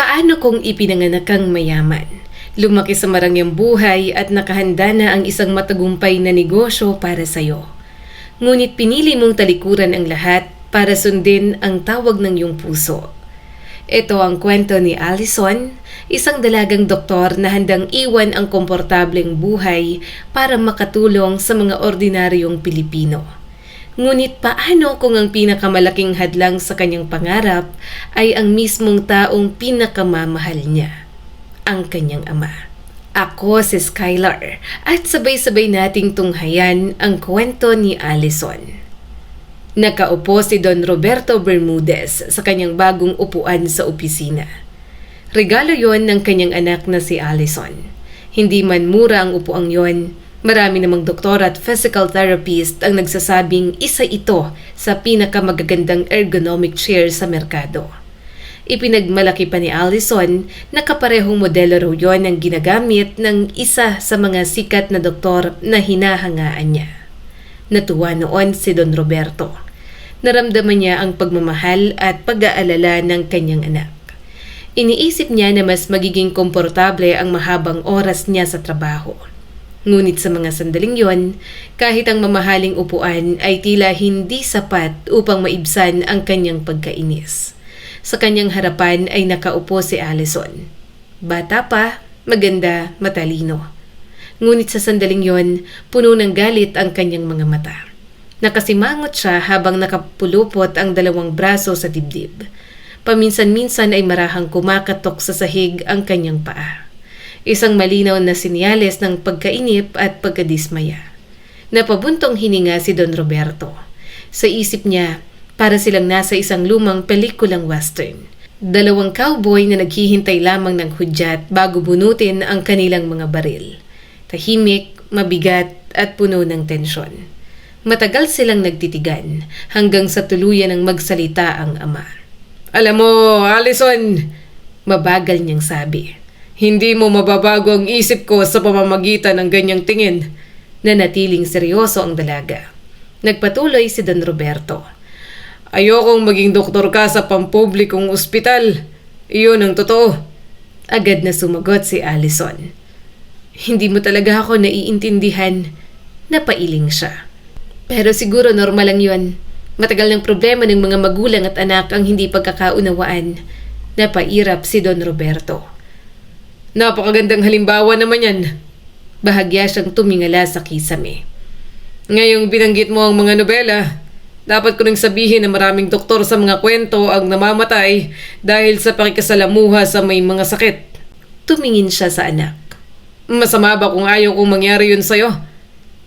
Paano kung ipinanganak kang mayaman? Lumaki sa marangyang buhay at nakahanda na ang isang matagumpay na negosyo para sa'yo. Ngunit pinili mong talikuran ang lahat para sundin ang tawag ng iyong puso. Ito ang kwento ni Allison, isang dalagang doktor na handang iwan ang komportableng buhay para makatulong sa mga ordinaryong Pilipino. Ngunit paano kung ang pinakamalaking hadlang sa kanyang pangarap ay ang mismong taong pinakamamahal niya, ang kanyang ama? Ako si Skylar at sabay-sabay nating tunghayan ang kwento ni Allison. Nakaupo si Don Roberto Bermudez sa kanyang bagong upuan sa opisina. Regalo yon ng kanyang anak na si Allison. Hindi man mura ang upuang yon, marami namang doktor at physical therapist ang nagsasabing isa ito sa pinakamagagandang ergonomic chair sa merkado. Ipinagmalaki pa ni Allison na kaparehong modelo raw yon ang ginagamit ng isa sa mga sikat na doktor na hinahangaan niya. Natuwa noon si Don Roberto. Naramdaman niya ang pagmamahal at pag-aalala ng kanyang anak. Iniisip niya na mas magiging komportable ang mahabang oras niya sa trabaho. Ngunit sa mga sandaling yon, kahit ang mamahaling upuan ay tila hindi sapat upang maibsan ang kanyang pagkainis. Sa kanyang harapan ay nakaupo si Allison. Bata pa, maganda, matalino. Ngunit sa sandaling yon, puno ng galit ang kanyang mga mata. Nakasimangot siya habang nakapulupot ang dalawang braso sa dibdib. Paminsan-minsan ay marahang kumakatok sa sahig ang kanyang paa. Isang malinaw na sinyales ng pagkainip at pagkadismaya. Napabuntong hininga si Don Roberto. Sa isip niya, para silang nasa isang lumang pelikulang western. Dalawang cowboy na naghihintay lamang ng hudyat bago bunutin ang kanilang mga baril. Tahimik, mabigat at puno ng tensyon. Matagal silang nagtitigan hanggang sa tuluyan ng magsalita ang ama. "Alam mo, Allison," mabagal niyang sabi, "hindi mo mababago ang isip ko sa pamamagitan ng ganyang tingin." Nanatiling seryoso ang dalaga. Nagpatuloy si Don Roberto. "Ayokong maging doktor ka sa pampublikong ospital. Iyon ang totoo." Agad na sumagot si Allison. "Hindi mo talaga ako naiintindihan." Napailing siya. "Pero siguro normal lang yun. Matagal ng problema ng mga magulang at anak ang hindi pagkakaunawaan." Napairap si Don Roberto. "Napakagandang halimbawa naman yan." Bahagya siyang tumingala sa kisame. "Ngayong binanggit mo ang mga nobela, dapat ko nang sabihin na maraming doktor sa mga kwento ang namamatay dahil sa pakikasalamuha sa may mga sakit." Tumingin siya sa anak. "Masama ba kung ayaw kong mangyari yun sa'yo?"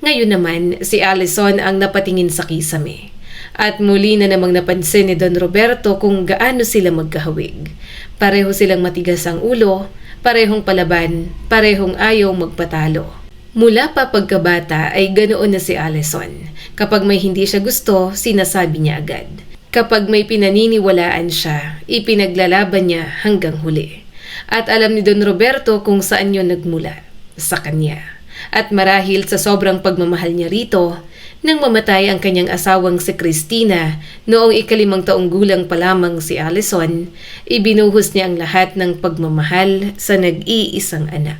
Ngayon naman, si Allison ang napatingin sa kisame. At muli na namang napansin ni Don Roberto kung gaano sila magkahawig. Pareho silang matigas ang ulo, parehong palaban, parehong ayaw magpatalo. Mula pa pagkabata ay ganoon na si Allison. Kapag may hindi siya gusto, sinasabi niya agad. Kapag may pinaniniwalaan siya, ipinaglalaban niya hanggang huli. At alam ni Don Roberto kung saan yun nagmula, sa kanya. At marahil sa sobrang pagmamahal niya rito, nang mamatay ang kanyang asawang si Cristina noong 5 taong gulang pa lamang si Allison, ibinuhos niya ang lahat ng pagmamahal sa nag-iisang anak.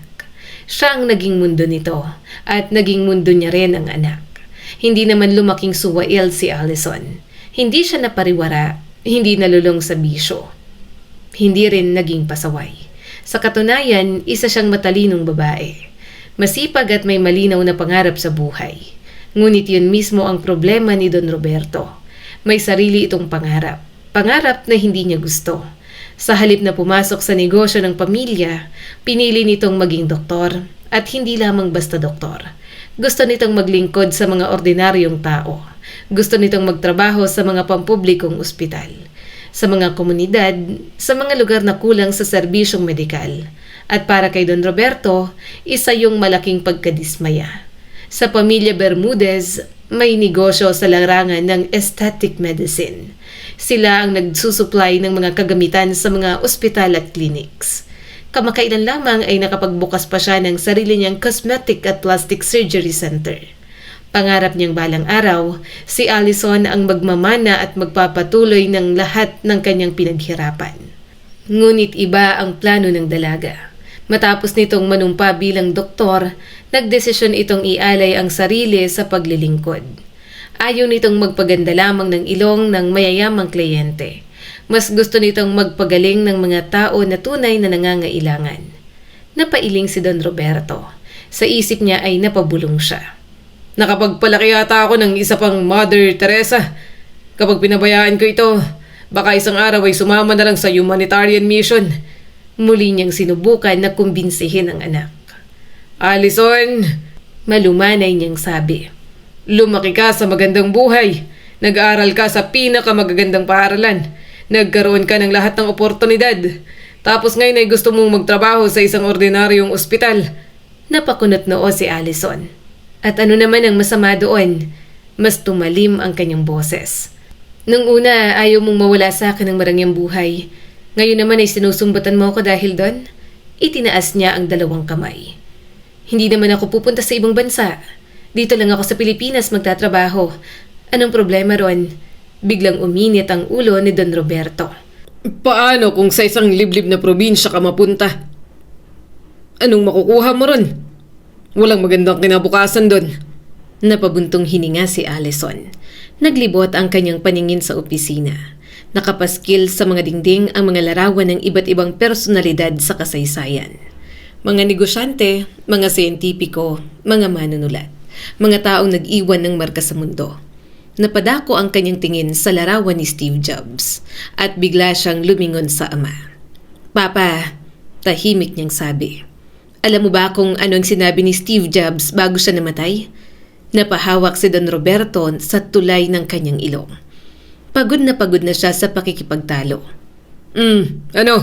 Siya ang naging mundo nito at naging mundo niya rin ang anak. Hindi naman lumaking suwail si Allison. Hindi siya napariwara, hindi nalulong sa bisyo. Hindi rin naging pasaway. Sa katunayan, isa siyang matalinong babae. Masipag at may malinaw na pangarap sa buhay. Ngunit yun mismo ang problema ni Don Roberto. May sarili itong pangarap. Pangarap na hindi niya gusto. Sa halip na pumasok sa negosyo ng pamilya, pinili nitong maging doktor at hindi lamang basta doktor. Gusto nitong maglingkod sa mga ordinaryong tao. Gusto nitong magtrabaho sa mga pampublikong ospital, sa mga komunidad, sa mga lugar na kulang sa serbisyong medikal. At para kay Don Roberto, isa yung malaking pagkadismaya. Sa pamilya Bermudez, may negosyo sa larangan ng aesthetic medicine. Sila ang nagsusupply ng mga kagamitan sa mga ospital at clinics. Kamakailan lamang ay nakapagbukas pa siya ng sarili niyang cosmetic at plastic surgery center. Pangarap niyang balang araw, si Allison ang magmamana at magpapatuloy ng lahat ng kanyang pinaghirapan. Ngunit iba ang plano ng dalaga. Matapos nitong manumpa bilang doktor, nagdesisyon itong ialay ang sarili sa paglilingkod. Ayaw nitong magpaganda lamang ng ilong ng mayayamang kliyente. Mas gusto nitong magpagaling ng mga tao na tunay na nangangailangan. Napailing si Don Roberto. Sa isip niya ay napabulong siya. Nakapagpalaki yata ako ng isa pang Mother Teresa. Kapag pinabayaan ko ito, baka isang araw ay sumama na lang sa humanitarian mission. Muli niyang sinubukan na kumbinsihin ang anak. Allison, malumanay niyang sabi. Lumaki ka sa magandang buhay. Nag-aaral ka sa pinakamagagandang paaralan. Nagkaroon ka ng lahat ng oportunidad. Tapos ngayon ay gusto mong magtrabaho sa isang ordinaryong ospital. Napakunot noo si Allison. At ano naman ang masama doon? Mas tumalim ang kanyang boses. Nung una, ayaw mong mawala sa akin ng marangyang buhay. Ngayon naman ay sinusumbatan mo ako dahil doon? Itinaas niya ang dalawang kamay. Hindi naman ako pupunta sa ibang bansa. Dito lang ako sa Pilipinas magtatrabaho. Anong problema ron? Biglang uminit ang ulo ni Don Roberto. Paano kung sa isang liblib na probinsya ka mapunta? Anong makukuha mo ron? Walang magandang kinabukasan doon. Napabuntong hininga si Allison. Naglibot ang kanyang paningin sa opisina. Nakapaskil sa mga dingding ang mga larawan ng iba't ibang personalidad sa kasaysayan. Mga negosyante, mga siyentipiko, mga manunulat, mga taong nag-iwan ng marka sa mundo. Napadako ang kanyang tingin sa larawan ni Steve Jobs at bigla siyang lumingon sa ama. Papa, tahimik niyang sabi. Alam mo ba kung ano ang sinabi ni Steve Jobs bago siya namatay? Napahawak si Don Roberto sa tulay ng kanyang ilong. Pagod na siya sa pakikipagtalo. Ano?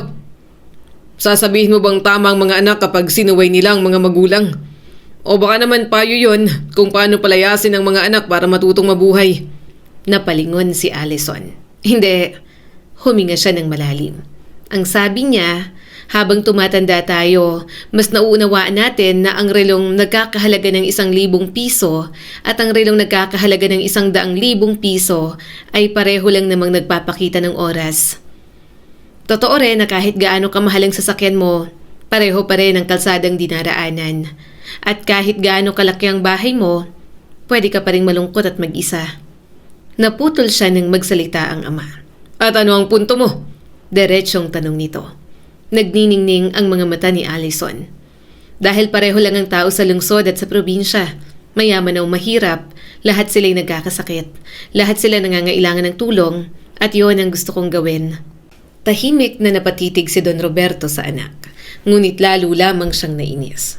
Sasabihin mo bang tama ang mga anak kapag sinuway nila ang mga magulang? O baka naman payo yon kung paano palayasin ang mga anak para matutong mabuhay? Napalingon si Allison. Hindi. Huminga siya ng malalim. Ang sabi niya, habang tumatanda tayo, mas nauunawaan natin na ang relong nagkakahalaga ng 1,000 piso at ang relong nagkakahalaga ng 100,000 piso ay pareho lang namang nagpapakita ng oras. Totoo rin na kahit gaano kamahal ang sasakyan mo, pareho pa rin ang kalsadang dinaraanan. At kahit gaano kalaki ang bahay mo, pwede ka pa rin malungkot at mag-isa. Naputol siya nang magsalita ang ama. At ano ang punto mo? Diretsyong tanong nito. Nagniningning ang mga mata ni Allison. Dahil pareho lang ang tao sa lungsod at sa probinsya, mayaman o mahirap, lahat sila'y nagkakasakit. Lahat sila nangangailangan ng tulong at yon ang gusto kong gawin. Tahimik na napatitig si Don Roberto sa anak, ngunit lalo lamang siyang nainis.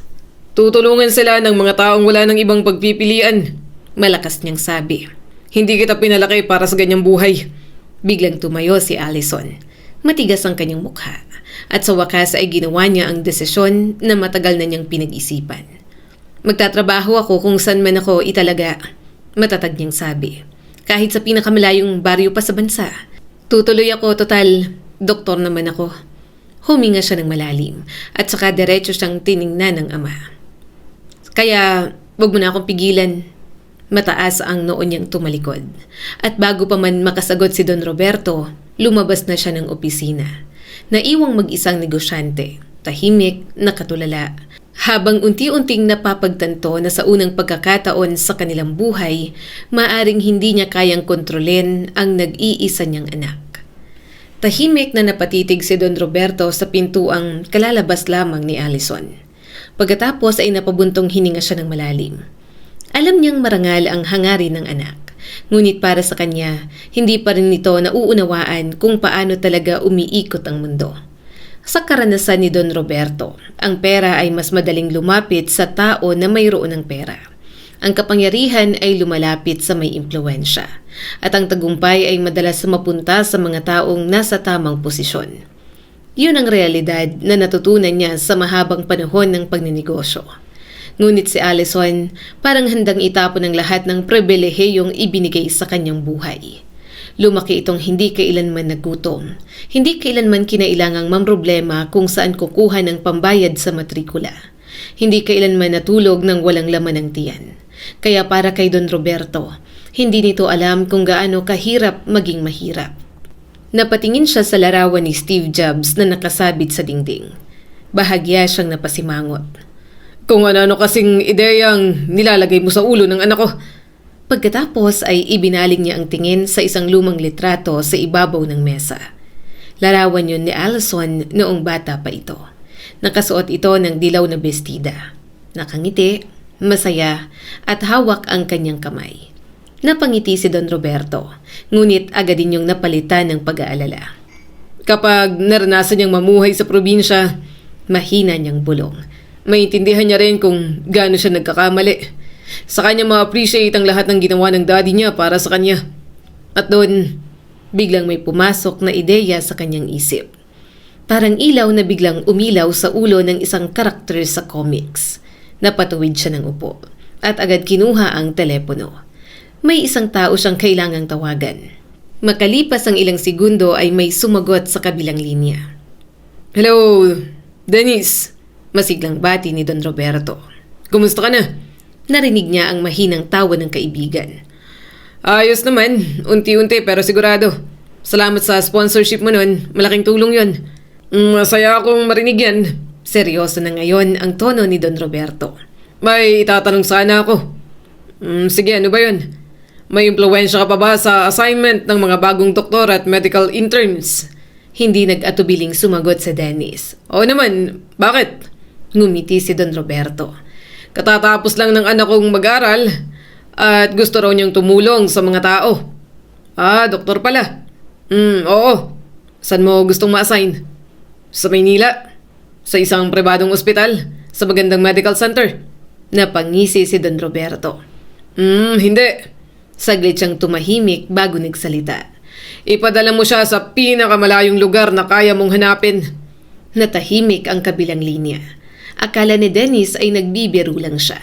Tutulungan sila ng mga taong wala ng ibang pagpipilian, malakas niyang sabi. Hindi kita pinalaki para sa ganyang buhay. Biglang tumayo si Allison. Matigas ang kanyang mukha at sa wakas ay ginawa niya ang desisyon na matagal na niyang pinag-isipan. Magtatrabaho ako kung saan man ako italaga, matatag niyang sabi. Kahit sa pinakamalayong baryo pa sa bansa. Tutuloy ako, total, doktor naman ako. Huminga siya ng malalim at saka diretso siyang tiningnan ng ama. Kaya wag mo na akong pigilan. Mataas ang noo niyang tumalikod. At bago pa man makasagot si Don Roberto, lumabas na siya ng opisina. Naiwang mag-isang negosyante, tahimik, nakatulala. Habang unti-unting napapagtanto na sa unang pagkakataon sa kanilang buhay, maaring hindi niya kayang kontrolin ang nag-iisa niyang anak. Tahimik na napatitig si Don Roberto sa pintuang kalalabas lamang ni Allison. Pagkatapos ay napabuntong hininga siya ng malalim. Alam niyang marangal ang hangarin ng anak. Ngunit para sa kanya, hindi pa rin nito nauunawaan kung paano talaga umiikot ang mundo. Sa karanasan ni Don Roberto, ang pera ay mas madaling lumapit sa tao na mayroon ng pera. Ang kapangyarihan ay lumalapit sa may impluwensya. At ang tagumpay ay madalas mapunta sa mga taong nasa tamang posisyon. Yun ang realidad na natutunan niya sa mahabang panahon ng pagninegosyo. Ngunit si Allison parang handang itapon ang lahat ng pribilehiyong ibinigay sa kanyang buhay. Lumaki itong hindi kailanman nagutom, hindi kailanman kinailangang mamroblema kung saan kukuha ng pambayad sa matrikula, hindi kailanman natulog ng walang laman ng tiyan. Kaya para kay Don Roberto, hindi nito alam kung gaano kahirap maging mahirap. Napatingin siya sa larawan ni Steve Jobs na nakasabit sa dingding. Bahagya siyang napasimangot. Kung ano-ano kasing ideyang nilalagay mo sa ulo ng anak ko. Pagkatapos ay ibinaling niya ang tingin sa isang lumang litrato sa ibabaw ng mesa. Larawan yun ni Allison noong bata pa ito. Nakasuot ito ng dilaw na bestida. Nakangiti, masaya, at hawak ang kanyang kamay. Napangiti si Don Roberto, ngunit agad din yung napalitan ng pag-aalala. Kapag naranasan niyang mamuhay sa probinsya, mahina niyang bulong. Maintindihan niya rin kung gaano siya nagkakamali. Sa kanya ma-appreciate ang lahat ng ginawa ng daddy niya para sa kanya. At doon, biglang may pumasok na ideya sa kanyang isip. Parang ilaw na biglang umilaw sa ulo ng isang karakter sa comics. Napatuwid siya ng upo at agad kinuha ang telepono. May isang tao siyang kailangang tawagan. Makalipas ang ilang segundo ay may sumagot sa kabilang linya. Hello, Dennis. Masiglang bati ni Don Roberto. Kumusta ka na? Narinig niya ang mahinang tawa ng kaibigan. Ayos naman, unti-unti pero sigurado. Salamat sa sponsorship mo nun, malaking tulong yon. Masaya akong marinig yan. Seryoso na ngayon ang tono ni Don Roberto. May itatanong sana ako. Sige, ano ba yun? May impluwensya ka pa ba sa assignment ng mga bagong doktor at medical interns? Hindi nag-atubiling sumagot si Dennis. Oo naman, bakit? Ngumiti si Don Roberto. Katatapos lang ng anak kong mag-aral at gusto raw niyang tumulong sa mga tao. Doktor pala. Oo. Saan mo gustong ma-assign? Sa Maynila? Sa isang pribadong ospital? Sa magandang medical center? Napangisi si Don Roberto. Hindi. Saglit siyang tumahimik bago nagsalita. Ipadala mo siya sa pinakamalayong lugar na kaya mong hanapin. Natahimik ang kabilang linya. Akala ni Dennis ay nagbibiro lang siya.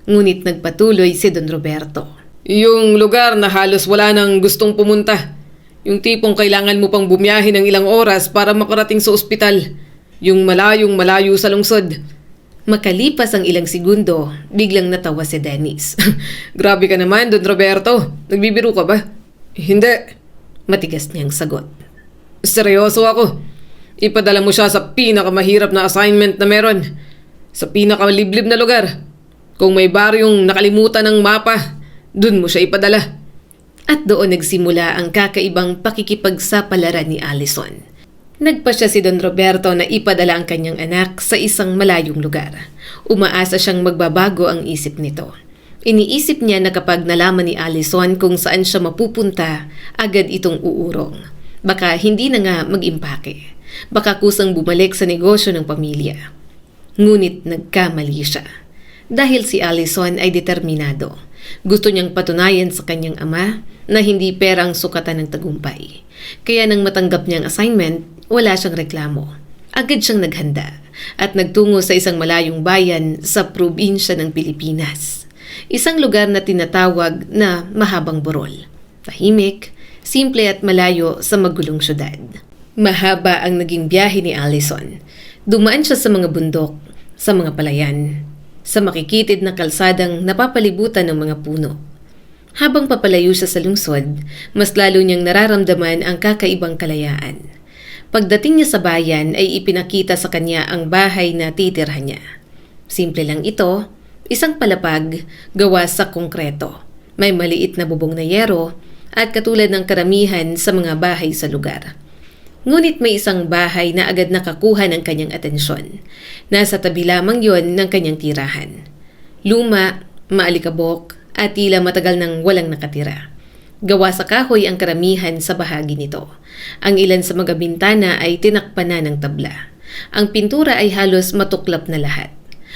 Ngunit nagpatuloy si Don Roberto. Yung lugar na halos wala nang gustong pumunta. Yung tipong kailangan mo pang bumiyahe ng ilang oras para makarating sa ospital. Yung malayong malayo sa lungsod. Makalipas ang ilang segundo, biglang natawa si Dennis. Grabe ka naman, Don Roberto. Nagbibiro ka ba? Hindi. Matigas niyang sagot. Seryoso ako. Ipadala mo siya sa pinakamahirap na assignment na meron. Sa pinakamaliblib na lugar. Kung may baryong nakalimutan ng mapa, dun mo siya ipadala. At doon nagsimula ang kakaibang pakikipagsapalaran ni Allison. Nagpasya si Don Roberto na ipadala ang kanyang anak sa isang malayong lugar. Umaasa siyang magbabago ang isip nito. Iniisip niya na kapag nalaman ni Allison kung saan siya mapupunta, agad itong uurong. Baka hindi na nga mag-impake. Baka kusang bumalik sa negosyo ng pamilya. Ngunit nagkamali siya. Dahil si Allison ay determinado. Gusto niyang patunayan sa kanyang ama na hindi pera ang sukatan ng tagumpay. Kaya nang matanggap niyang assignment, wala siyang reklamo. Agad siyang naghanda at nagtungo sa isang malayong bayan sa probinsya ng Pilipinas. Isang lugar na tinatawag na Mahabang Burol. Tahimik, simple at malayo sa magulong syudad. Mahaba ang naging biyahe ni Allison. Dumaan siya sa mga bundok, sa mga palayan, sa makikitid na kalsadang napapalibutan ng mga puno. Habang papalayo siya sa lungsod, mas lalo niyang nararamdaman ang kakaibang kalayaan. Pagdating niya sa bayan ay ipinakita sa kanya ang bahay na titirhan niya. Simple lang ito, isang palapag gawa sa konkreto. May maliit na bubong na yero at katulad ng karamihan sa mga bahay sa lugar. Ngunit may isang bahay na agad nakakuha ng kanyang atensyon. Nasa tabi lamang yon ng kanyang tirahan. Luma, maalikabok at tila matagal nang walang nakatira. Gawa sa kahoy ang karamihan sa bahagi nito. Ang ilan sa mga bintana ay tinakpan na ng tabla. Ang pintura ay halos matuklap na lahat.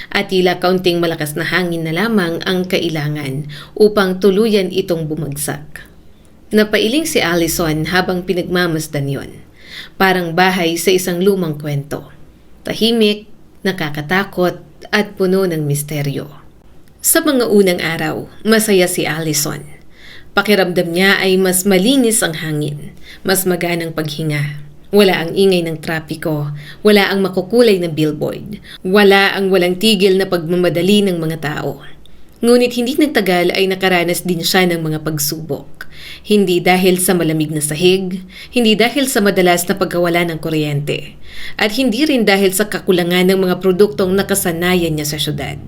At tila kaunting malakas na hangin na lamang ang kailangan upang tuluyan itong bumagsak. Napailing si Allison habang pinagmamasdan yon. Parang bahay sa isang lumang kwento. Tahimik, nakakatakot at puno ng misteryo. Sa mga unang araw, masaya si Allison. Pakiramdam niya ay mas malinis ang hangin, mas maganang paghinga. Wala ang ingay ng trapiko, wala ang makukulay na billboard, wala ang walang tigil na pagmamadali ng mga tao. Ngunit hindi nagtagal ay nakaranas din siya ng mga pagsubok. Hindi dahil sa malamig na sahig, hindi dahil sa madalas na pagkawala ng kuryente, at hindi rin dahil sa kakulangan ng mga produktong nakasanayan niya sa syudad.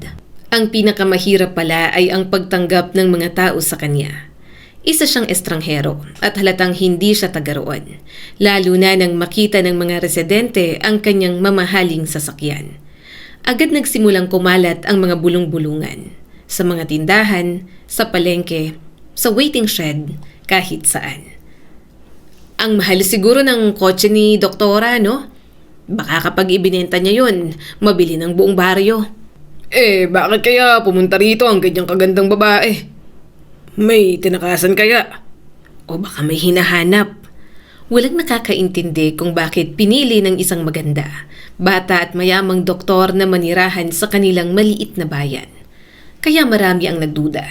Ang pinakamahirap pala ay ang pagtanggap ng mga tao sa kanya. Isa siyang estranghero at halatang hindi siya taga roon, lalo na nang makita ng mga residente ang kanyang mamahaling sasakyan. Agad nagsimulang kumalat ang mga bulong-bulungan sa mga tindahan, sa palengke, sa waiting shed, kahit saan. Ang mahal siguro ng kotse ni Doktora, no? Baka kapag ibinenta niya yun, mabili ng buong baryo. Bakit kaya pumunta rito ang ganyang kagandang babae? May tinakasan kaya? O baka may hinahanap. Walang nakakaintindi kung bakit pinili ng isang maganda, bata at mayamang doktor na manirahan sa kanilang maliit na bayan. Kaya marami ang nagduda,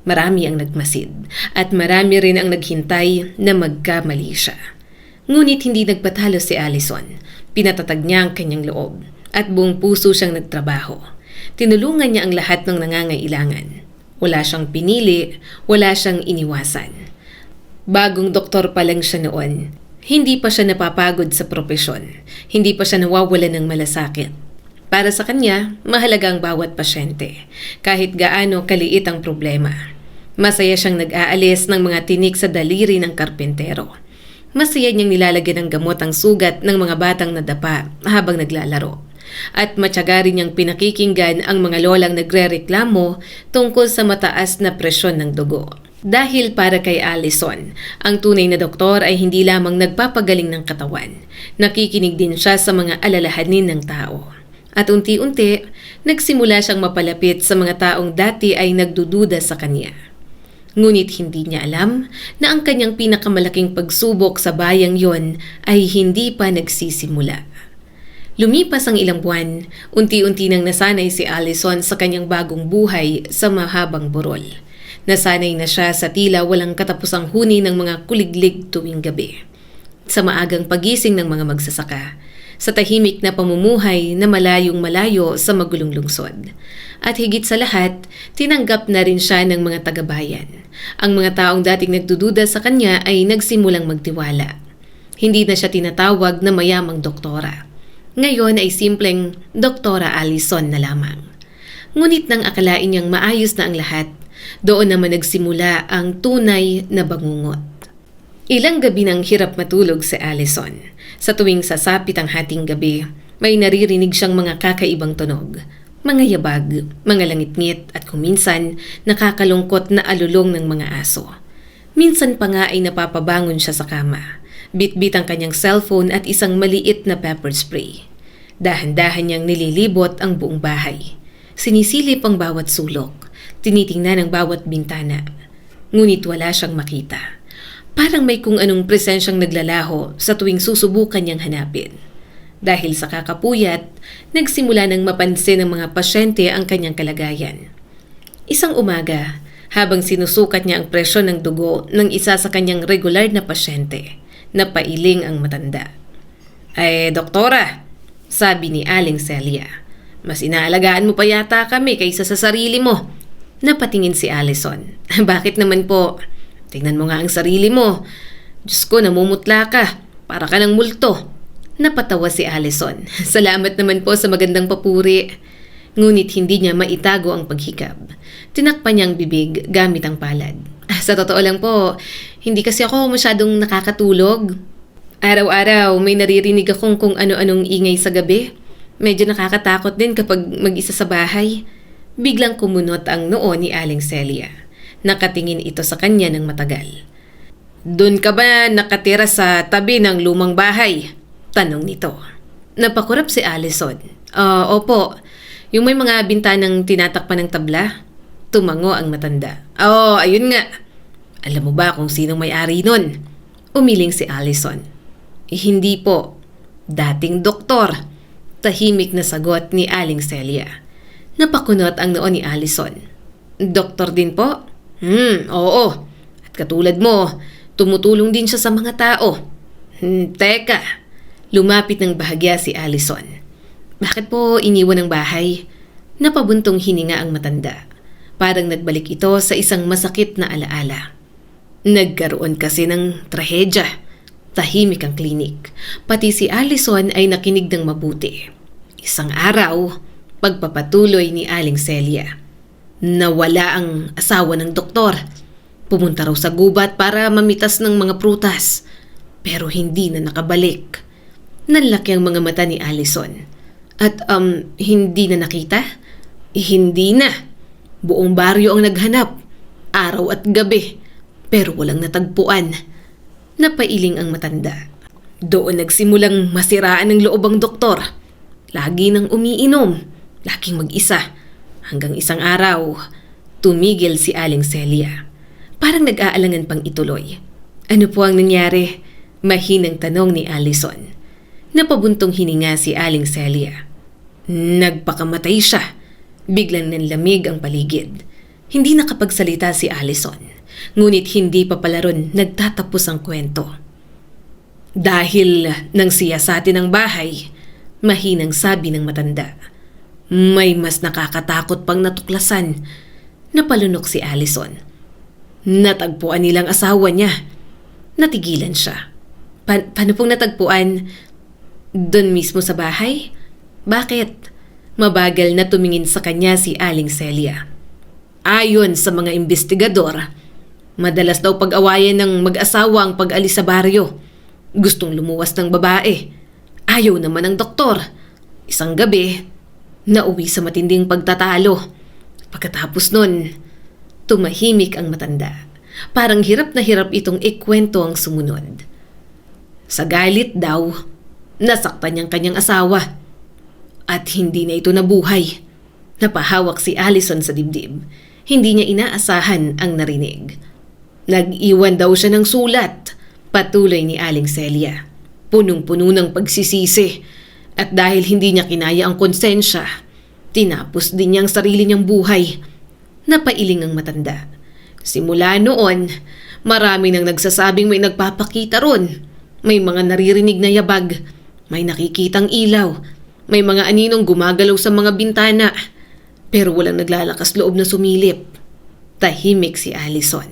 marami ang nagmasid, at marami rin ang naghintay na magkamali siya. Ngunit hindi nagpatalo si Allison. Pinatatag niya ang kanyang loob at buong puso siyang nagtrabaho. Tinulungan niya ang lahat ng nangangailangan. Wala siyang pinili, wala siyang iniwasan. Bagong doktor pa lang siya noon. Hindi pa siya napapagod sa propesyon. Hindi pa siya nawawalan ng malasakit. Para sa kanya, mahalaga ang bawat pasyente, kahit gaano kaliit ang problema. Masaya siyang nag-aalis ng mga tinik sa daliri ng karpentero. Masaya niyang nilalagyan ng gamot ang sugat ng mga batang nadapa habang naglalaro. At matyaga rin niyang pinakikinggan ang mga lolang nagrereklamo tungkol sa mataas na presyon ng dugo. Dahil para kay Allison, ang tunay na doktor ay hindi lamang nagpapagaling ng katawan. Nakikinig din siya sa mga alalahanin ng tao. At unti-unti, nagsimula siyang mapalapit sa mga taong dati ay nagdududa sa kanya. Ngunit hindi niya alam na ang kanyang pinakamalaking pagsubok sa bayang yon ay hindi pa nagsisimula. Lumipas ang ilang buwan, unti-unti nang nasanay si Allison sa kanyang bagong buhay sa mahabang burol. Nasanay na siya sa tila walang katapusang huni ng mga kuliglig tuwing gabi. Sa maagang pagising ng mga magsasaka, sa tahimik na pamumuhay na malayong malayo sa magulong lungsod. At higit sa lahat, tinanggap na rin siya ng mga tagabayan. Ang mga taong dating nagdududa sa kanya ay nagsimulang magtiwala. Hindi na siya tinatawag na mayamang doktora. Ngayon ay simpleng Doktora Allison na lamang. Ngunit nang akalain niyang maayos na ang lahat, doon naman nagsimula ang tunay na bangungot. Ilang gabi nang hirap matulog si Allison. Sa tuwing sasapit ang hating gabi, may naririnig siyang mga kakaibang tunog. Mga yabag, mga langit-ngit at kuminsan nakakalungkot na alulong ng mga aso. Minsan pa nga ay napapabangon siya sa kama. Bit-bit ang kanyang cellphone at isang maliit na pepper spray. Dahan-dahan niyang nililibot ang buong bahay. Sinisilip ang bawat sulok. Tinitingnan ang bawat bintana. Ngunit wala siyang makita. Parang may kung anong presensyang naglalaho sa tuwing susubukan niyang hanapin. Dahil sa kakapuyat, nagsimula nang mapansin ng mga pasyente ang kanyang kalagayan. Isang umaga, habang sinusukat niya ang presyon ng dugo ng isa sa kanyang regular na pasyente, napailing ang matanda. Doktora, sabi ni Aling Celia, mas inaalagaan mo pa yata kami kaysa sa sarili mo. Napatingin si Allison. Bakit naman po? Tingnan mo nga ang sarili mo. Diyos ko, namumutla ka. Para ka ng multo. Napatawa si Allison. Salamat naman po sa magandang papuri. Ngunit hindi niya maitago ang paghikab. Tinakpan niya ang bibig gamit ang palad. Sa totoo lang po, hindi kasi ako masyadong nakakatulog. Araw-araw may naririnig akong kung ano-anong ingay sa gabi. Medyo nakakatakot din kapag mag-isa sa bahay. Biglang kumunot ang noo ni Aling Celia. Nakatingin ito sa kanya ng matagal. Doon ka ba nakatira sa tabi ng lumang bahay? Tanong nito. Napakurap si Allison. Opo. Yung may mga bintanang tinatakpan ng tabla? Tumango ang matanda. Ayun nga. Alam mo ba kung sinong may-ari nun? Umiling si Allison. Hindi po. Dating doktor. Tahimik na sagot ni Aling Celia. Napakunot ang noo ni Allison. Doktor din po? Oo. At katulad mo, tumutulong din siya sa mga tao. Teka. Lumapit ng bahagya si Allison. Bakit po iniwan ang bahay? Napabuntong hininga ang matanda. Parang nagbalik ito sa isang masakit na alaala. Nagkaroon kasi ng trahedya. Tahimik ang klinik. Pati si Allison ay nakinig ng mabuti. Isang araw, pagpapatuloy ni Aling Celia. Nawala ang asawa ng doktor. Pumunta raw sa gubat para mamitas ng mga prutas. Pero hindi na nakabalik. Nanlaki ang mga mata ni Allison. At hindi na nakita? Hindi na. Buong baryo ang naghanap. Araw at gabi. Pero walang natagpuan. Napailing ang matanda. Doon nagsimulang masiraan ng loob ang doktor. Lagi nang umiinom. Laging mag-isa. Hanggang isang araw, tumigil si Aling Celia. Parang nag-aalangan pang ituloy. Ano po ang nangyari? Mahinang tanong ni Allison. Napabuntong hininga si Aling Celia. Nagpakamatay siya. Biglang nanlamig ang paligid. Hindi nakapagsalita si Allison. Ngunit hindi pa pala ron nagtatapos ang kwento. Dahil nang siyasatin ang bahay, mahinang sabi ng matanda. May mas nakakatakot pang natuklasan. Napalunok si Allison. Natagpuan nilang asawa niya. Natigilan siya. Paano pong natagpuan? Doon mismo sa bahay? Bakit? Mabagal na tumingin sa kanya si Aling Celia. Ayon sa mga investigador, madalas daw pag-awayan ng mag-asawa ang pag-alis sa baryo. Gustong lumuwas ng babae. Ayaw naman ng doktor. Isang gabi, nauwi sa matinding pagtatalo. Pagkatapos nun, tumahimik ang matanda. Parang hirap na hirap itong ikwento ang sumunod. Sa galit daw, nasaktan niyang kanyang asawa. At hindi na ito nabuhay. Napahawak si Allison sa dibdib. Hindi niya inaasahan ang narinig. Nag-iwan daw siya ng sulat, patuloy ni Aling Celia. Punong-puno ng pagsisisi. At dahil hindi niya kinaya ang konsensya, tinapos din niya ang sarili niyang buhay. Napailing ang matanda. Simula noon, marami nang nagsasabing may nagpapakita ron. May mga naririnig na yabag. May nakikitang ilaw. May mga aninong gumagalaw sa mga bintana. Pero walang naglalakas loob na sumilip. Tahimik si Allison.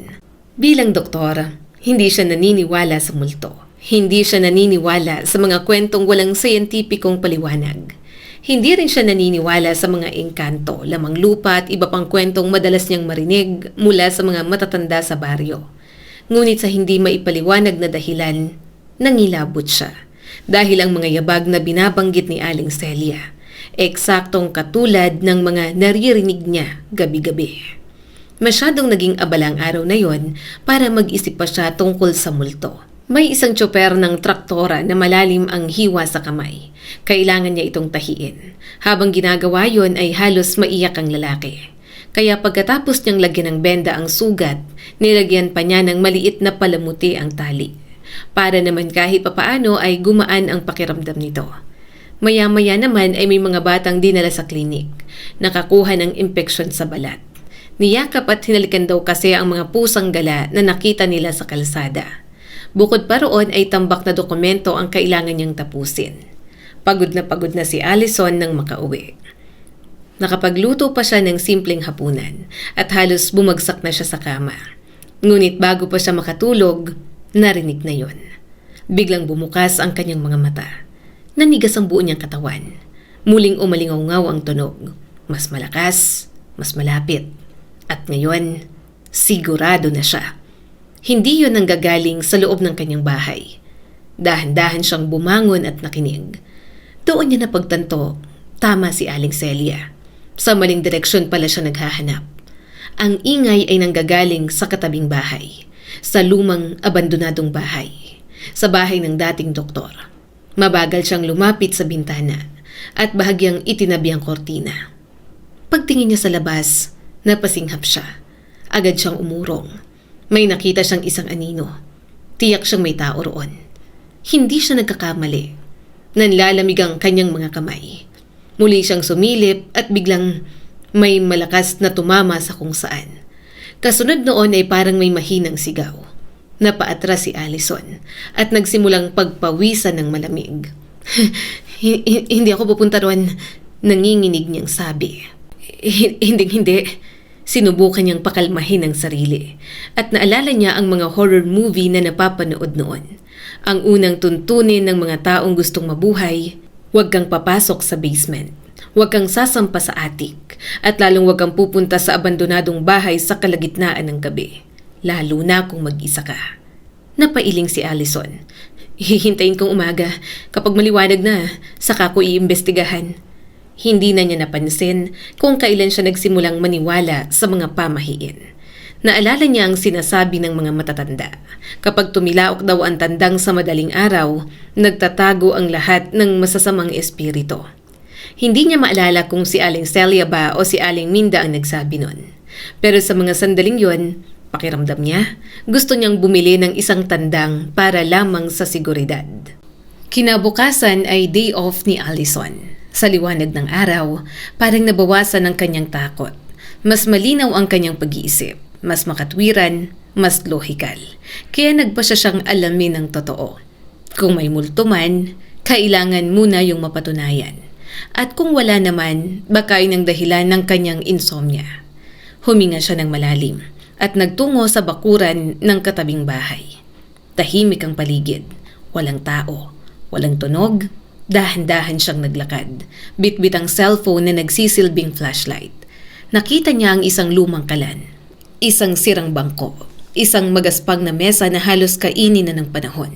Bilang doktor, hindi siya naniniwala sa multo. Hindi siya naniniwala sa mga kwentong walang siyentipikong paliwanag. Hindi rin siya naniniwala sa mga engkanto, lamang lupa at iba pang kwentong madalas niyang marinig mula sa mga matatanda sa baryo. Ngunit sa hindi maipaliwanag na dahilan, nangilabot siya. Dahil ang mga yabag na binabanggit ni Aling Celia, eksaktong katulad ng mga naririnig niya gabi-gabi. Masyadong naging abala ang araw na yon para mag-isip pa siya tungkol sa multo. May isang tsoper ng traktora na malalim ang hiwa sa kamay. Kailangan niya itong tahiin. Habang ginagawa yon ay halos maiyak ang lalaki. Kaya pagkatapos niyang lagyan ng benda ang sugat, nilagyan pa niya ng maliit na palamuti ang tali. Para naman kahit papaano ay gumaan ang pakiramdam nito. Maya-maya naman ay may mga batang dinala sa klinik. Nakakuha ng impeksyon sa balat. Niyakap at hinalikan daw kasi ang mga pusang gala na nakita nila sa kalsada. Bukod pa roon ay tambak na dokumento ang kailangan niyang tapusin. Pagod na si Allison nang makauwi. Nakapagluto pa siya ng simpleng hapunan at halos bumagsak na siya sa kama. Ngunit bago pa siya makatulog, narinig na yon. Biglang bumukas ang kanyang mga mata. Nanigas ang buo niyang katawan. Muling umalingaw-ngaw ang tunog. Mas malakas, mas malapit. At ngayon, sigurado na siya. Hindi yon nanggagaling sa loob ng kanyang bahay. Dahan-dahan siyang bumangon at nakinig. Doon niya napagtanto, tama si Aling Celia. Sa maling direksyon pala siya naghahanap. Ang ingay ay nanggagaling sa katabing bahay. Sa lumang abandonadong bahay. Sa bahay ng dating doktor. Mabagal siyang lumapit sa bintana at bahagyang itinabi ang kortina. Pagtingin niya sa labas, napasinghap siya. Agad siyang umurong. May nakita siyang isang anino. Tiyak siyang may tao roon. Hindi siya nagkakamali. Nanlalamig ang kanyang mga kamay. Muli siyang sumilip at biglang may malakas na tumama sa kung saan. Kasunod noon ay parang may mahinang sigaw. Napaatras si Allison at nagsimulang pagpawisan ng malamig. Hindi ako pupunta roon, nanginginig niyang sabi. Hindi. Sinubukan niyang pakalmahin ang sarili at naalala niya ang mga horror movie na napapanood noon. Ang unang tuntunin ng mga taong gustong mabuhay, huwag kang papasok sa basement, huwag kang sasampa sa attic, at lalong huwag kang pupunta sa abandonadong bahay sa kalagitnaan ng gabi, lalo na kung mag-isa ka. Napailing si Allison. Hihintayin kong umaga, kapag maliwanag na, saka ko iimbestigahan. Hindi na niya napansin kung kailan siya nagsimulang maniwala sa mga pamahiin. Naalala niya ang sinasabi ng mga matatanda. Kapag tumilaok daw ang tandang sa madaling araw, nagtatago ang lahat ng masasamang espiritu. Hindi niya maalala kung si Aling Celia ba o si Aling Minda ang nagsabi nun. Pero sa mga sandaling yon, pakiramdam niya, gusto niyang bumili ng isang tandang para lamang sa seguridad. Kinabukasan ay day off ni Allison. Sa liwanag ng araw, parang nabawasan ang kanyang takot. Mas malinaw ang kanyang pag-iisip, mas makatwiran, mas lohikal. Kaya nagpa siya siyang alamin ng totoo. Kung may multo man, kailangan muna yung mapatunayan. At kung wala naman, baka yun ang dahilan ng kanyang insomnia. Huminga siya ng malalim at nagtungo sa bakuran ng katabing bahay. Tahimik ang paligid, walang tao, walang tunog. Dahan-dahan siyang naglakad. Bitbit ang cellphone na nagsisilbing flashlight. Nakita niya ang isang lumang kalan, isang sirang bangko, isang magaspang na mesa na halos kainin na ng panahon.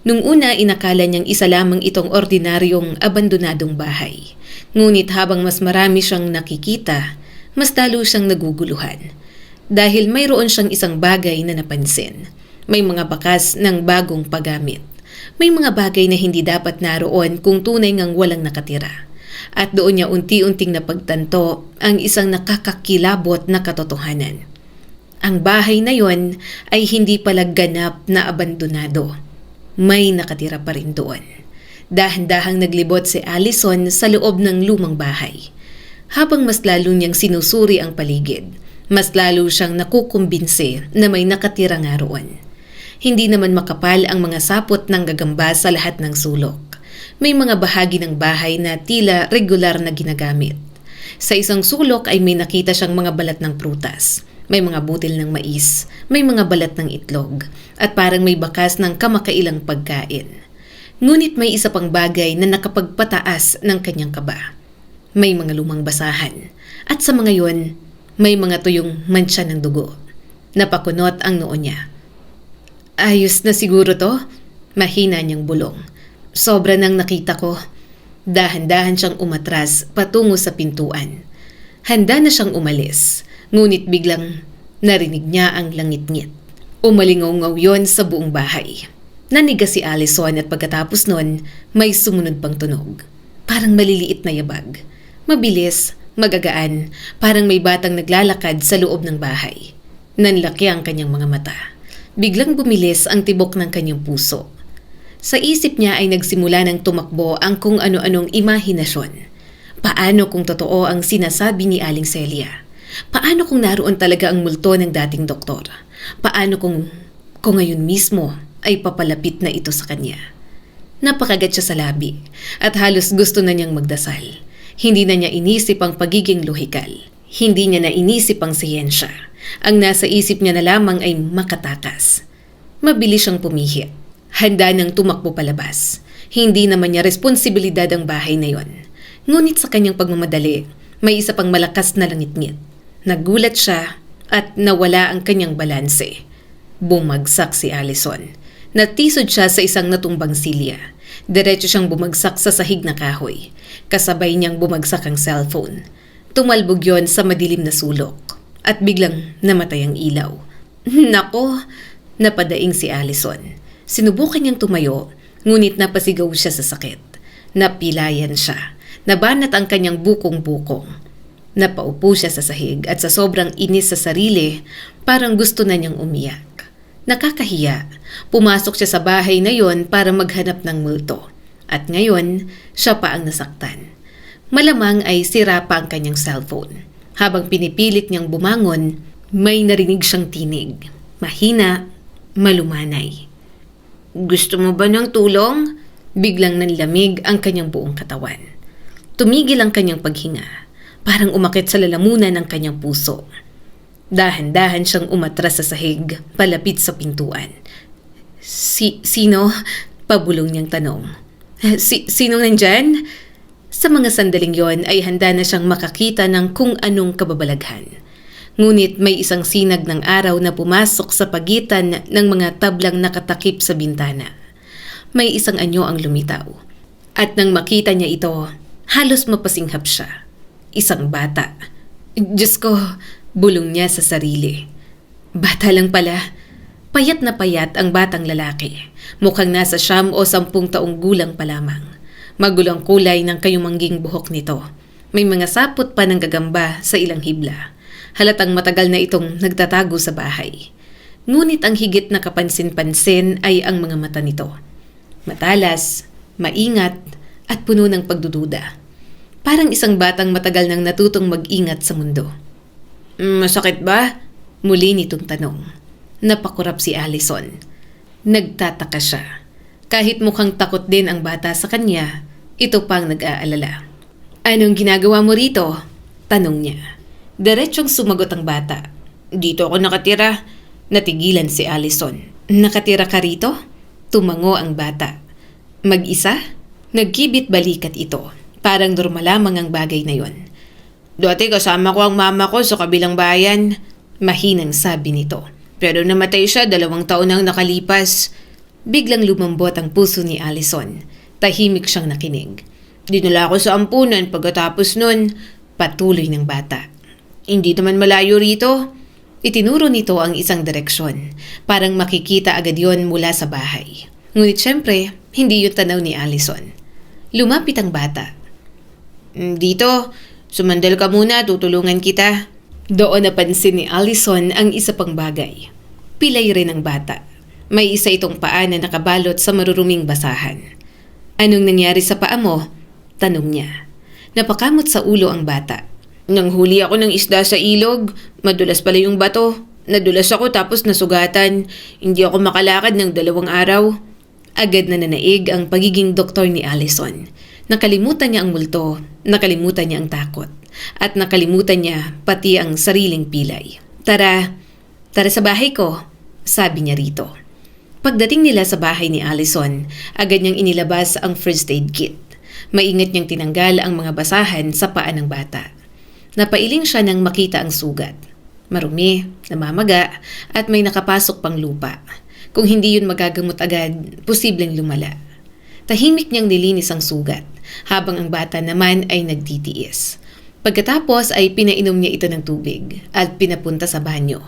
Nung una, inakala niyang isa lamang itong ordinaryong abandonadong bahay. Ngunit habang mas marami siyang nakikita, mas lalo siyang naguguluhan. Dahil mayroon siyang isang bagay na napansin. May mga bakas ng bagong paggamit. May mga bagay na hindi dapat naroon kung tunay ngang walang nakatira. At doon niya unti-unting napagtanto ang isang nakakakilabot na katotohanan. Ang bahay na yon ay hindi pala ganap na abandonado. May nakatira pa rin doon. Dahan-dahang naglibot si Allison sa loob ng lumang bahay. Habang mas lalo niyang sinusuri ang paligid, mas lalo siyang nakukumbinse na may nakatira nga roon. Hindi naman makapal ang mga sapot ng gagamba sa lahat ng sulok. May mga bahagi ng bahay na tila regular na ginagamit. Sa isang sulok ay may nakita siyang mga balat ng prutas. May mga butil ng mais, may mga balat ng itlog, at parang may bakas ng kamakailang pagkain. Ngunit may isa pang bagay na nakapagpataas ng kanyang kaba. May mga lumang basahan, at sa mga yon, may mga tuyong mantsa ng dugo. Napakunot ang noo niya. Ayos na siguro to? Mahina niyang bulong. Sobra nang nakita ko. Dahan-dahan siyang umatras patungo sa pintuan. Handa na siyang umalis, ngunit biglang narinig niya ang langit-ngit. Umalingaw-ngaw yon sa buong bahay. Naniga si Allison at pagkatapos nun, may sumunod pang tunog. Parang maliliit na yabag. Mabilis, magagaan, parang may batang naglalakad sa loob ng bahay. Nanlaki ang kanyang mga mata. Biglang bumilis ang tibok ng kanyang puso. Sa isip niya ay nagsimula ng tumakbo ang kung ano-anong imahinasyon. Paano kung totoo ang sinasabi ni Aling Celia? Paano kung naroon talaga ang multo ng dating doktor? Paano kung ngayon mismo ay papalapit na ito sa kanya? Napakagat siya sa labi at halos gusto na niyang magdasal. Hindi na niya inisip ang pagiging lohikal. Hindi niya na inisip ang siyensya. Ang nasa isip niya na lamang ay makatakas. Mabilis siyang pumihit. Handa nang tumakbo palabas. Hindi naman niya responsibilidad ang bahay na yon. Ngunit sa kanyang pagmamadali, may isa pang malakas na langit-ngit. Nagulat siya at nawala ang kanyang balanse. Bumagsak si Allison. Natisod siya sa isang natumbang silya. Diretso siyang bumagsak sa sahig na kahoy. Kasabay niyang bumagsak ang cellphone. Tumalbog yon sa madilim na sulok. At biglang namatay ang ilaw. Nako! Napadaing si Allison. Sinubukan niyang tumayo, ngunit napasigaw siya sa sakit. Napilayan siya. Nabanat ang kanyang bukong-bukong. Napaupo siya sa sahig at sa sobrang inis sa sarili, parang gusto na niyang umiyak. Nakakahiya. Pumasok siya sa bahay na yon para maghanap ng multo. At ngayon, siya pa ang nasaktan. Malamang ay sira pa ang kanyang cellphone. Habang pinipilit niyang bumangon, may narinig siyang tinig. Mahina, malumanay. Gusto mo ba ng tulong? Biglang nanlamig ang kanyang buong katawan. Tumigil ang kanyang paghinga. parang umakit sa lalamunan ng kanyang puso. Dahan-dahan siyang umatras sa sahig, palapit sa pintuan. Sino? Pabulong niyang tanong. Sino nandyan? Sa mga sandaling yon ay handa na siyang makakita ng kung anong kababalaghan. Ngunit may isang sinag ng araw na pumasok sa pagitan ng mga tablang nakatakip sa bintana. May isang anyo ang lumitaw. At nang makita niya ito, halos mapasinghap siya. Isang bata. Diyos ko, bulong niya sa sarili. Bata lang pala. Payat na payat ang batang lalaki. Mukhang nasa 9 o 10 taong gulang pa lamang. Magulang kulay ng kayumangging buhok nito. May mga sapot pa ng gagamba sa ilang hibla. Halatang matagal na itong nagtatago sa bahay. Ngunit ang higit na kapansin-pansin ay ang mga mata nito. Matalas, maingat, at puno ng pagdududa. Parang isang batang matagal nang natutong mag-ingat sa mundo. Masakit ba? Muli nitong tanong. Napakurap si Allison. Nagtataka siya. Kahit mukhang takot din ang bata sa kanya, ito pang nag-aalala. Anong ginagawa mo rito? Tanong niya. Diretsyong sumagot ang bata. Dito ako nakatira. Natigilan si Allison. Nakatira ka rito? Tumango ang bata. Mag-isa? Nagkibit balikat ito. Parang normal lamang ang bagay na yon. Dati kasama ko ang mama ko sa kabilang bayan. Mahinang sabi nito. Pero namatay siya 2 taon nang nakalipas. Biglang lumambot ang puso ni Allison. Tahimik siyang nakinig. Dinala ko sa ampunan pagkatapos nun. Patuloy ng bata. Hindi naman malayo rito. Itinuro nito ang isang direksyon. Parang makikita agad yon mula sa bahay. Ngunit syempre, hindi yun tanaw ni Allison. Lumapit ang bata. Dito, sumandal ka muna, tutulungan kita. Doon napansin ni Allison ang isa pang bagay. Pilay rin ang bata. May isa itong paa na nakabalot sa maruruming basahan. Anong nangyari sa paa mo? Tanong niya. Napakamot sa ulo ang bata. Nang huli ako ng isda sa ilog, madulas pala yung bato. Nadulas ako tapos nasugatan. Hindi ako makalakad ng 2 araw. Agad na nanaig ang pagiging doktor ni Allison. Nakalimutan niya ang multo, nakalimutan niya ang takot, at nakalimutan niya pati ang sariling pilay. Tara sa bahay ko, sabi niya rito. Pagdating nila sa bahay ni Allison, agad niyang inilabas ang first aid kit. Maingat niyang tinanggal ang mga basahan sa paa ng bata. Napailing siya nang makita ang sugat. Marumi, namamaga, at may nakapasok pang lupa. Kung hindi yun magagamot agad, posibleng lumala. Tahimik niyang nilinis ang sugat, habang ang bata naman ay nagtitiis. Pagkatapos ay pinainom niya ito ng tubig at pinapunta sa banyo.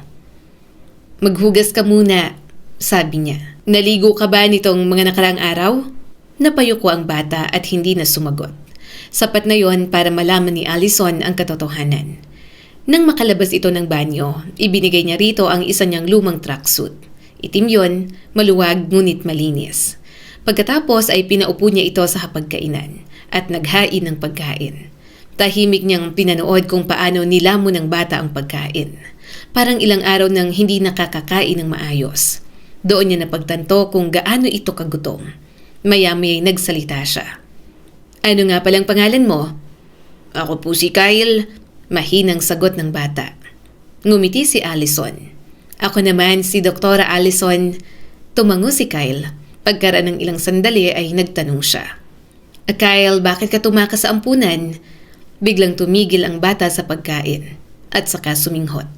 Maghugas ka muna, sabi niya. Naligo ka ba nitong mga nakaraang araw? Napayuko ang bata at hindi na sumagot. Sapat na yon para malaman ni Allison ang katotohanan. Nang makalabas ito ng banyo, ibinigay niya rito ang isa niyang lumang tracksuit. Itim yon, maluwag ngunit malinis. Pagkatapos ay pinaupo niya ito sa hapagkainan at naghain ng pagkain. Tahimik niyang pinanood kung paano nilamon ng bata ang pagkain. Parang ilang araw nang hindi nakakakain ng maayos. Doon niya napagtanto kung gaano ito kagutom. Maya-maya nagsalita siya. Ano nga palang pangalan mo? Ako po si Kyle. Mahinang sagot ng bata. Ngumiti si Allison. Ako naman si Doktora Allison. Tumango si Kyle. Pagkaraan ng ilang sandali ay nagtanong siya. Kyle, bakit ka tumakas sa ampunan? Biglang tumigil ang bata sa pagkain at saka suminghot.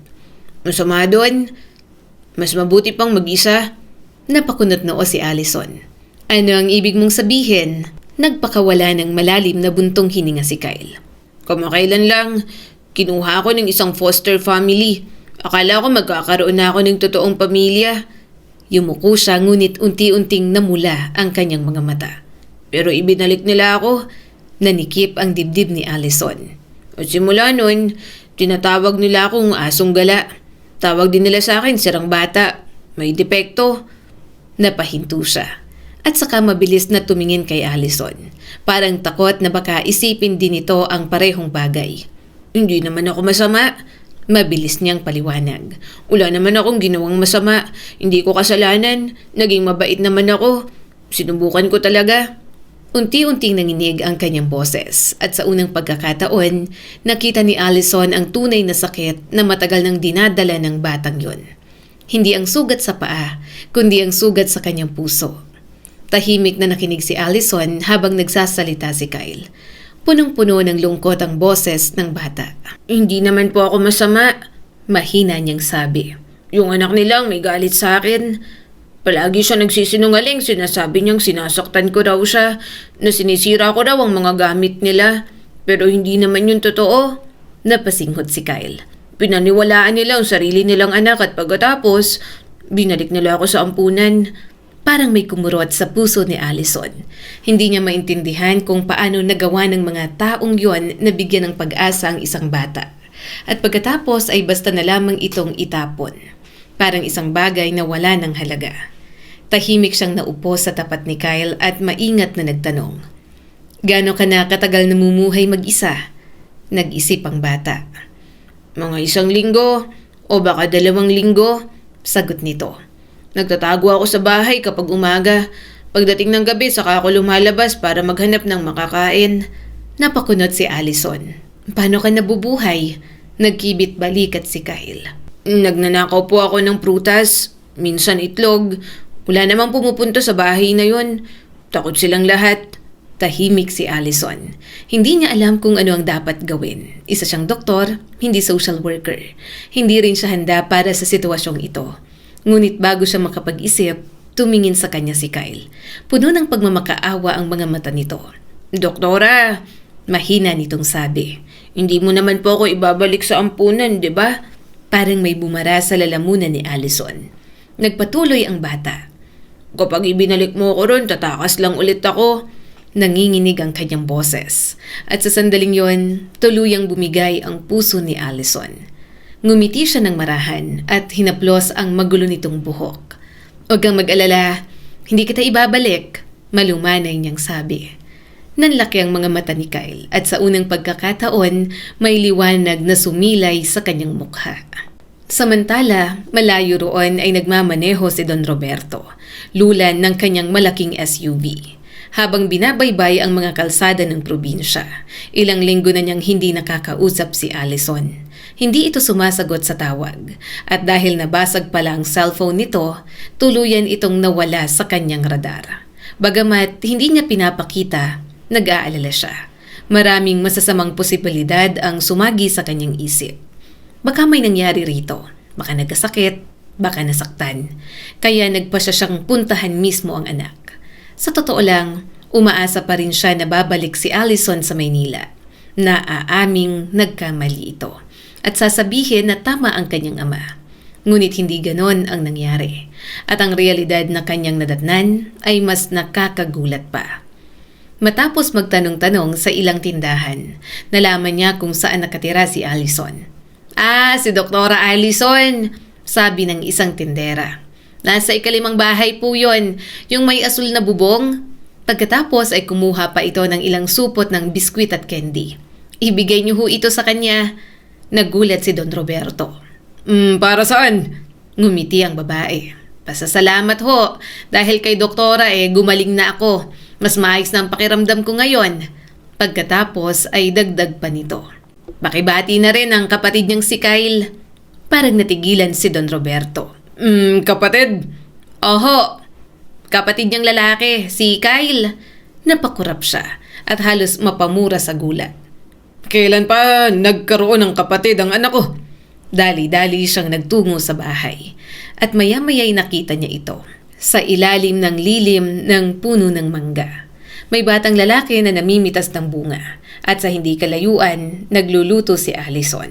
Masama doon. Mas mabuti pang mag-isa. Napakunot noo si Allison. Ano ang ibig mong sabihin? Nagpakawala ng malalim na buntong hininga si Kyle. Kamakailan lang, kinuha ako ng isang foster family. Akala ko magkakaroon na ako ng totoong pamilya. Yumuko siya ngunit unti-unting namula ang kanyang mga mata. Pero ibinalik nila ako. Nanikip ang dibdib ni Allison. At simula nun, tinatawag nila akong asong gala. Tawag din nila sa akin sirang bata. May depekto. Napahinto siya. At saka mabilis na tumingin kay Allison. Parang takot na baka isipin din ito ang parehong bagay. Hindi naman ako masama. Mabilis niyang paliwanag. Wala naman akong ginawang masama. Hindi ko kasalanan. Naging mabait naman ako. Sinubukan ko talaga. Unti-unting nanginig ang kanyang boses at sa unang pagkakataon, nakita ni Allison ang tunay na sakit na matagal nang dinadala ng batang yun. Hindi ang sugat sa paa, kundi ang sugat sa kanyang puso. Tahimik na nakinig si Allison habang nagsasalita si Kyle. Punong-puno ng lungkot ang boses ng bata. Hindi naman po ako masama. Mahina niyang sabi. Yung anak nilang may galit sa akin. Palagi siya nagsisinungaling, sinasabi niyang sinasaktan ko raw siya, na sinisira ko raw ang mga gamit nila. Pero hindi naman yun totoo. Napasinghot si Kyle. Pinaniwalaan nila ang sarili nilang anak at pagkatapos, binalik nila ako sa ampunan. Parang may kumurot sa puso ni Allison. Hindi niya maintindihan kung paano nagawa ng mga taong yon na bigyan ng pag-asa ang isang bata. At pagkatapos ay basta na lamang itong itapon. Parang isang bagay na wala ng halaga. Tahimik siyang naupo sa tapat ni Kyle at maingat na nagtanong. Gaano ka na katagal namumuhay mag-isa? Nag-isip ang bata. Mga 1 linggo o baka 2 linggo, sagot nito. Nagtatago ako sa bahay kapag umaga. Pagdating ng gabi, saka ako lumalabas para maghanap ng makakain. Napakunot si Allison. Paano ka nabubuhay? Nagkibit balikat si Kyle. Nagnanakaw po ako ng prutas, minsan itlog. Wala namang pumupunta sa bahay na yon. Takot silang lahat. Tahimik si Allison. Hindi niya alam kung ano ang dapat gawin. Isa siyang doktor, hindi social worker. Hindi rin siya handa para sa sitwasyong ito. Ngunit bago siya makapag-isip, tumingin sa kanya si Kyle. Puno ng pagmamakaawa ang mga mata nito. Doktora, mahina nitong sabi. Hindi mo naman po ako ibabalik sa ampunan, di ba? Parang may bumara sa lalamunan ni Allison. Nagpatuloy ang bata. Kapag ibinalik mo ko ron, tatakas lang ulit ako. Nanginginig ang kanyang boses. At sa sandaling yon, tuluyang bumigay ang puso ni Allison. Ngumiti siya ng marahan at hinaplos ang magulo nitong buhok. Huwag kang mag-alala, hindi kita ibabalik, malumanay niyang sabi. Nanlaki ang mga mata ni Kyle at sa unang pagkakataon, may liwanag na sumilay sa kanyang mukha. Samantala, malayo roon ay nagmamaneho si Don Roberto, lulan ng kanyang malaking SUV. Habang binabaybay ang mga kalsada ng probinsya, ilang linggo na niyang hindi nakakausap si Allison. Hindi ito sumasagot sa tawag at dahil nabasag pala ang cellphone nito, tuluyan itong nawala sa kanyang radar. Bagamat hindi niya pinapakita, nag-aalala siya. Maraming masasamang posibilidad ang sumagi sa kanyang isip. Baka may nangyari rito, baka nagkasakit, baka nasaktan. Kaya nagpa siya siyang puntahan mismo ang anak. Sa totoo lang, umaasa pa rin siya na babalik si Allison sa Maynila. Naaaming nagkamali ito. At sasabihin na tama ang kanyang ama. Ngunit hindi ganon ang nangyari. At ang realidad na kanyang nadatnan ay mas nakakagulat pa. Matapos magtanong-tanong sa ilang tindahan, nalaman niya kung saan nakatira si Allison. Si Doktora Allison, sabi ng isang tindera. Nasa 5 bahay po yon, yung may asul na bubong. Pagkatapos ay kumuha pa ito ng ilang supot ng biskwit at candy. Ibigay niyo ho ito sa kanya. Nagulat si Don Roberto. Para saan? Ngumiti ang babae. Pasasalamat ho, dahil kay doktora gumaling na ako. Mas maayos na ang pakiramdam ko ngayon. Pagkatapos ay dagdag pa nito. Pakibati na rin ang kapatid niyang si Kyle. Parang natigilan si Don Roberto. Kapatid? Oho, kapatid niyang lalaki, si Kyle. Napakurap siya at halos mapamura sa gulat. Kailan pa nagkaroon ng kapatid ang anak ko? Dali-dali siyang nagtungo sa bahay at maya-maya'y nakita niya ito sa ilalim ng lilim ng puno ng mangga. May batang lalaki na namimitas ng bunga at sa hindi kalayuan, nagluluto si Allison.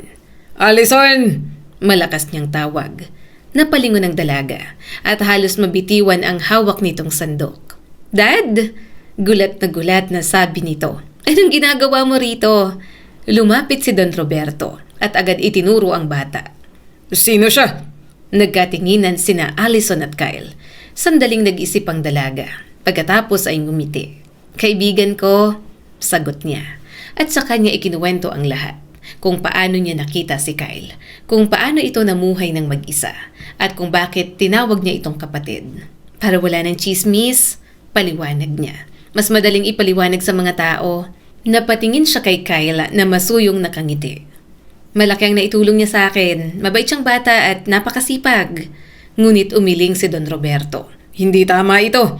Allison! Malakas niyang tawag. Napalingon ang dalaga at halos mabitiwan ang hawak nitong sandok. Dad! Gulat na sabi nito. Anong ginagawa mo rito? Lumapit si Don Roberto at agad itinuro ang bata. Sino siya? Nagkatinginan sina Allison at Kyle. Sandaling nag-isip ang dalaga. Pagkatapos ay ngumiti. Kaibigan ko, sagot niya. At sa kanya ikinuwento ang lahat. Kung paano niya nakita si Kyle. Kung paano ito namuhay ng mag-isa. At kung bakit tinawag niya itong kapatid. Para wala ng chismis, paliwanag niya. Mas madaling ipaliwanag sa mga tao. Napatingin siya kay Kyle na masuyong nakangiti. Malaki ang naitulong niya sa akin. Mabait siyang bata at napakasipag. Ngunit umiling si Don Roberto. Hindi tama ito.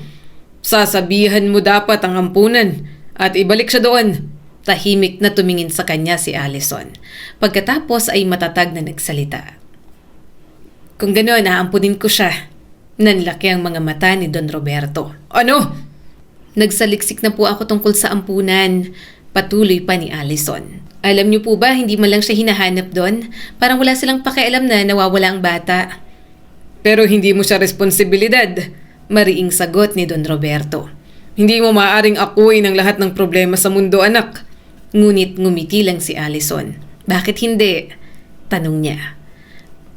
Sasabihan mo dapat ang ampunan at ibalik siya doon. Tahimik na tumingin sa kanya si Allison. Pagkatapos ay matatag na nagsalita. Kung gano'n, aampunin ko siya. Nanlaki ang mga mata ni Don Roberto. Ano? Nagsaliksik na po ako tungkol sa ampunan. Patuloy pa ni Allison. Alam niyo po ba, hindi man lang siya hinahanap doon? Parang wala silang pakialam na nawawala ang bata. Pero hindi mo siya responsibilidad. Mariing sagot ni Don Roberto. Hindi mo maaaring akuin ang lahat ng problema sa mundo, anak. Ngunit ngumiti lang si Allison. Bakit hindi? Tanong niya.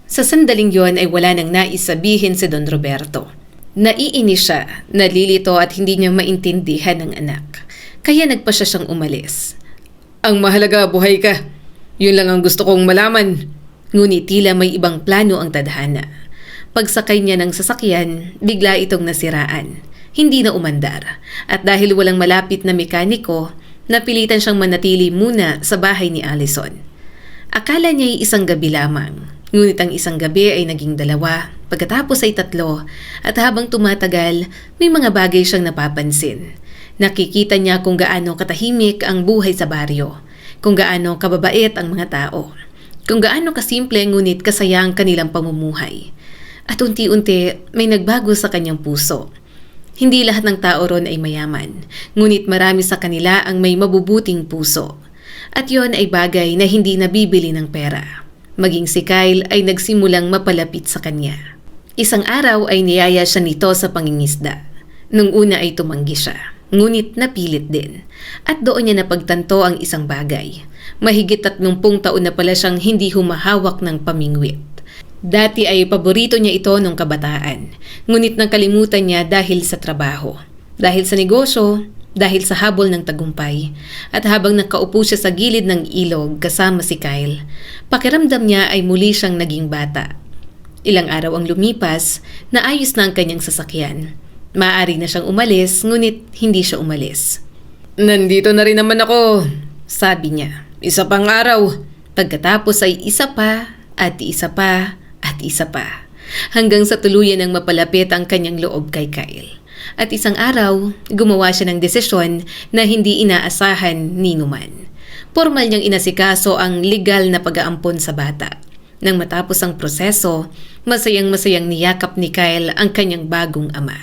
Sa sandaling yon ay wala nang nais sabihin si Don Roberto. Naiinis siya, nalilito at hindi niya maintindihan ang anak. Kaya nagpa siya siyang umalis. Ang mahalaga, buhay ka. Yun lang ang gusto kong malaman. Ngunit tila may ibang plano ang tadhana. Pagsakay niya ng sasakyan, bigla itong nasiraan. Hindi na umandar. At dahil walang malapit na mekaniko, napilitan siyang manatili muna sa bahay ni Allison. Akala niya ay isang gabi lamang. Ngunit ang isang gabi ay naging 2, pagkatapos ay 3, at habang tumatagal, may mga bagay siyang napapansin. Nakikita niya kung gaano katahimik ang buhay sa baryo, kung gaano kababait ang mga tao, kung gaano kasimple ngunit kasaya ang kanilang pamumuhay. At unti-unti may nagbago sa kanyang puso. Hindi lahat ng tao ron ay mayaman, ngunit marami sa kanila ang may mabubuting puso. At yon ay bagay na hindi nabibili ng pera. Maging si Kyle ay nagsimulang mapalapit sa kanya. Isang araw ay niyaya siya nito sa pangingisda. Nung una ay tumanggi siya, ngunit napilit din. At doon niya napagtanto ang isang bagay. Mahigit 30 taon na pala siyang hindi humahawak ng pamingwit. Dati ay paborito niya ito nung kabataan, ngunit nakalimutan niya dahil sa trabaho, dahil sa negosyo, dahil sa habol ng tagumpay. At habang nakaupo siya sa gilid ng ilog kasama si Kyle, pakiramdam niya ay muli siyang naging bata. Ilang araw ang lumipas, naayos na ang kanyang sasakyan. Maaari na siyang umalis, ngunit hindi siya umalis. Nandito na rin naman ako, sabi niya. Isa pang araw. Pagkatapos ay isa pa, at isa pa, at isa pa. Hanggang sa tuluyan ng mapalapit ang kanyang loob kay Kyle. At isang araw, gumawa siya ng desisyon na hindi inaasahan ni numan. Formal niyang inasikaso ang legal na pag-aampon sa bata. Nang matapos ang proseso, masayang-masayang niyakap ni Kyle ang kanyang bagong ama.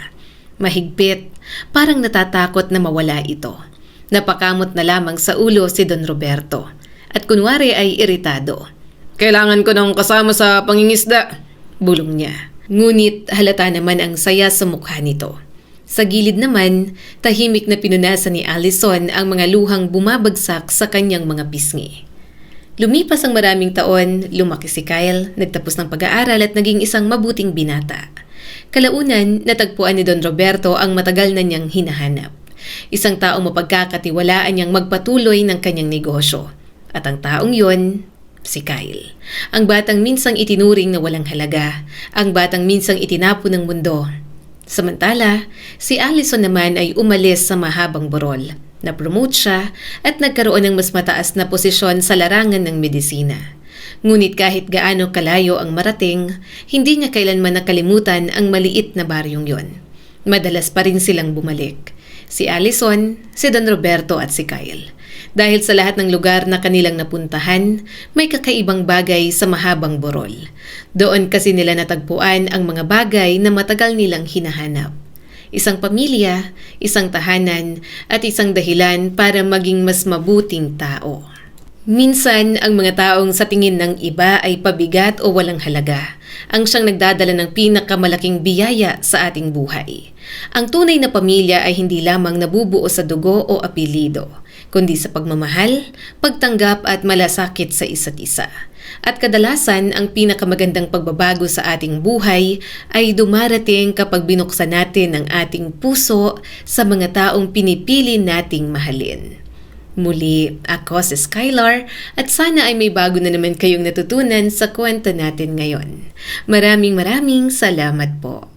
Mahigpit, parang natatakot na mawala ito. Napakamot na lamang sa ulo si Don Roberto. At kunwari ay iritado. Kailangan ko ng kasama sa pangingisda, bulong niya. Ngunit halata naman ang saya sa mukha nito. Sa gilid naman, tahimik na pinunasan ni Allison ang mga luhang bumabagsak sa kanyang mga pisngi. Lumipas ang maraming taon, lumaki si Kyle, nagtapos ng pag-aaral at naging isang mabuting binata. Kalaunan, natagpuan ni Don Roberto ang matagal na niyang hinahanap. Isang taong mapagkakatiwalaan niyang magpatuloy ng kanyang negosyo. At ang taong yon, si Kyle. Ang batang minsang itinuring na walang halaga, ang batang minsang itinapon ng mundo. Samantala, si Allison naman ay umalis sa mahabang burol. Na-promote siya at nagkaroon ng mas mataas na posisyon sa larangan ng medisina. Ngunit kahit gaano kalayo ang marating, hindi niya kailanman nakalimutan ang maliit na baryong yon. Madalas pa rin silang bumalik. Si Allison, si Don Roberto at si Kyle. Dahil sa lahat ng lugar na kanilang napuntahan, may kakaibang bagay sa mahabang burol. Doon kasi nila natagpuan ang mga bagay na matagal nilang hinahanap. Isang pamilya, isang tahanan, at isang dahilan para maging mas mabuting tao. Minsan, ang mga taong sa tingin ng iba ay pabigat o walang halaga, ang siyang nagdadala ng pinakamalaking biyaya sa ating buhay. Ang tunay na pamilya ay hindi lamang nabubuo sa dugo o apelido, kundi sa pagmamahal, pagtanggap at malasakit sa isa't isa. At kadalasan, ang pinakamagandang pagbabago sa ating buhay ay dumarating kapag binuksan natin ang ating puso sa mga taong pinipili nating mahalin. Muli, ako si Skylar at sana ay may bago na naman kayong natutunan sa kwento natin ngayon. Maraming salamat po.